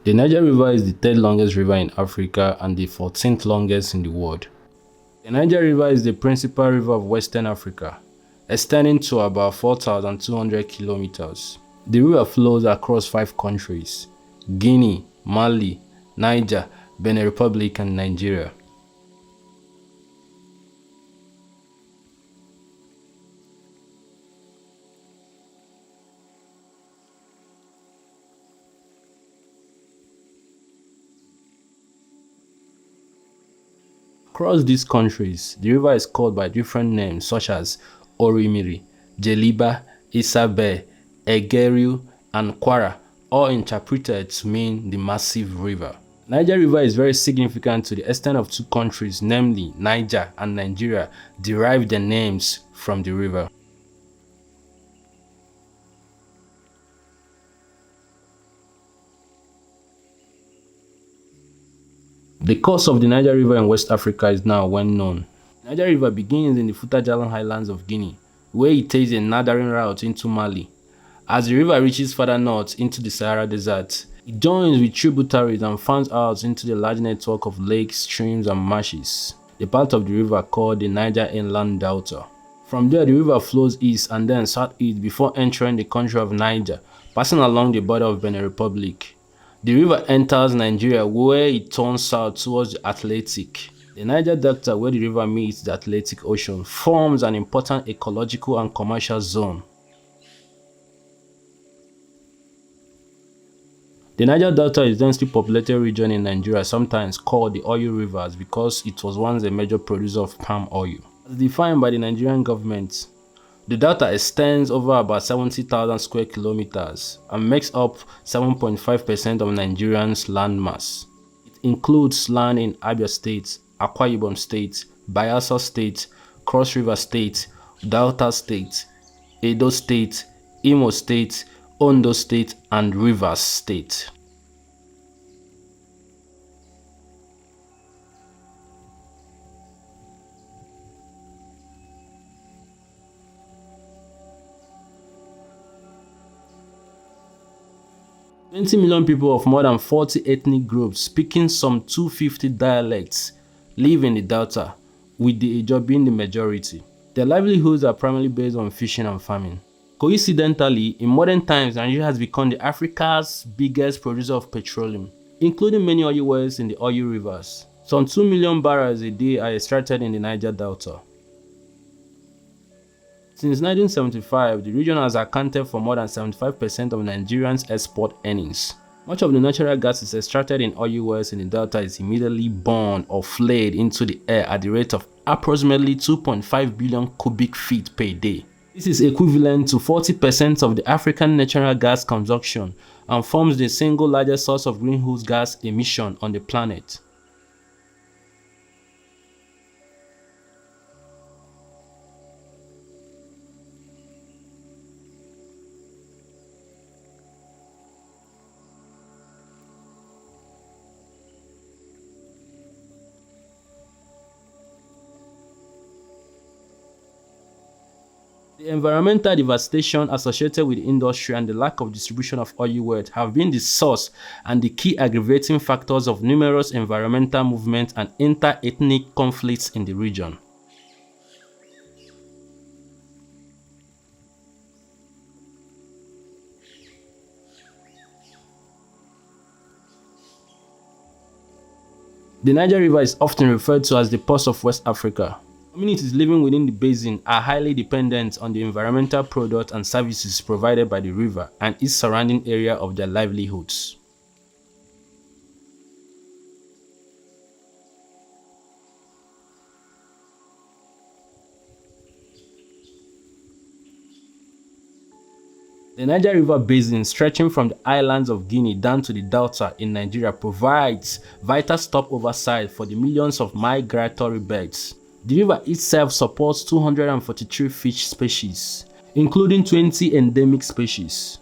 The Niger River is the third longest river in Africa and the 14th longest in the world. The Niger River is the principal river of Western Africa, extending to about 4,200 kilometers. The river flows across 5 countries: Guinea, Mali, Niger, Benin Republic, and Nigeria. Across these countries, the river is called by different names such as Orimiri, Jeliba, Isabe, Egeru, and Kwara, all interpreted to mean the massive river. Niger River is very significant to the extent of 2 countries, namely Niger and Nigeria, derive their names from the river. The course of the Niger River in West Africa is now well known. The Niger River begins in the Fouta-Djallon Highlands of Guinea, where it takes a northern route into Mali. As the river reaches further north into the Sahara Desert, it joins with tributaries and fans out into the large network of lakes, streams, and marshes, the part of the river called the Niger Inland Delta. From there, the river flows east and then southeast before entering the country of Niger, passing along the border of Benin Republic. The river enters Nigeria where it turns south towards the Atlantic. The Niger Delta, where the river meets the Atlantic Ocean, forms an important ecological and commercial zone. The Niger Delta is a densely populated region in Nigeria, sometimes called the Oil Rivers because it was once a major producer of palm oil. As defined by the Nigerian government, the delta extends over about 70,000 square kilometers and makes up 7.5% of Nigeria's landmass. It includes land in Abia State, Akwa Ibom State, Bayelsa State, Cross River State, Delta State, Edo State, Imo State, Ondo State, and Rivers State. "20 million people of more than 40 ethnic groups speaking some 250 dialects live in the Delta, with the Eboh being the majority. Their livelihoods are primarily based on fishing and farming. Coincidentally, in modern times, Nigeria has become Africa's biggest producer of petroleum, including many oil wells in the oil rivers. Some 2 million barrels a day are extracted in the Niger Delta. Since 1975, the region has accounted for more than 75% of Nigerians' export earnings. Much of the natural gas is extracted in oil wells in the Delta is immediately burned or flared into the air at the rate of approximately 2.5 billion cubic feet per day. This is equivalent to 40% of the African natural gas consumption and forms the single largest source of greenhouse gas emission on the planet. The environmental devastation associated with the industry and the lack of distribution of oil wealth have been the source and the key aggravating factors of numerous environmental movements and inter-ethnic conflicts in the region. The Niger River is often referred to as the pulse of West Africa. Communities living within the basin are highly dependent on the environmental products and services provided by the river and its surrounding area of their livelihoods. The Niger River basin, stretching from the islands of Guinea down to the Delta in Nigeria, provides vital stopover sites for the millions of migratory birds. The river itself supports 243 fish species, including 20 endemic species.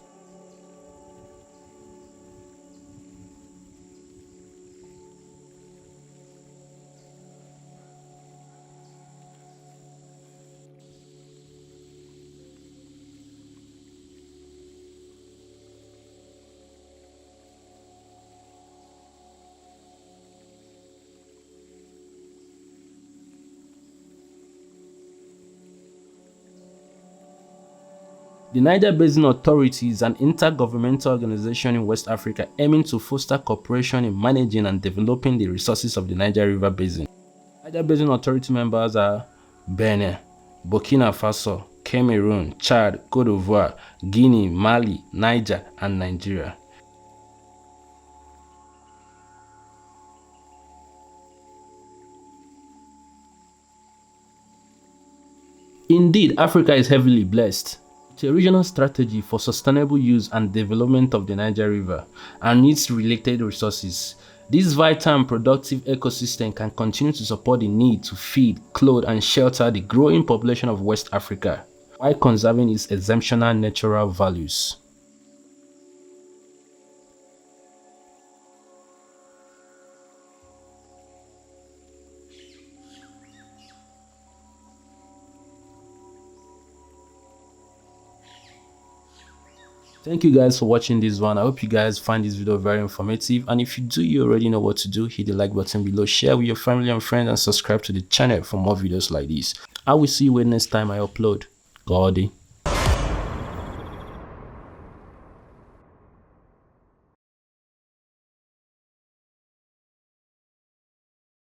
The Niger Basin Authority is an intergovernmental organization in West Africa aiming to foster cooperation in managing and developing the resources of the Niger River Basin. Niger Basin Authority members are Benin, Burkina Faso, Cameroon, Chad, Cote d'Ivoire, Guinea, Mali, Niger, and Nigeria. Indeed, Africa is heavily blessed. It's a regional strategy for sustainable use and development of the Niger River and its related resources. This vital and productive ecosystem can continue to support the need to feed, clothe, and shelter the growing population of West Africa, while conserving its exceptional natural values. Thank you guys for watching this one. I hope you guys find this video very informative, and if you do, you already know what to do. Hit the like button below, share with your family and friends, and subscribe to the channel for more videos like this. I will see you when next time I upload. Gordy.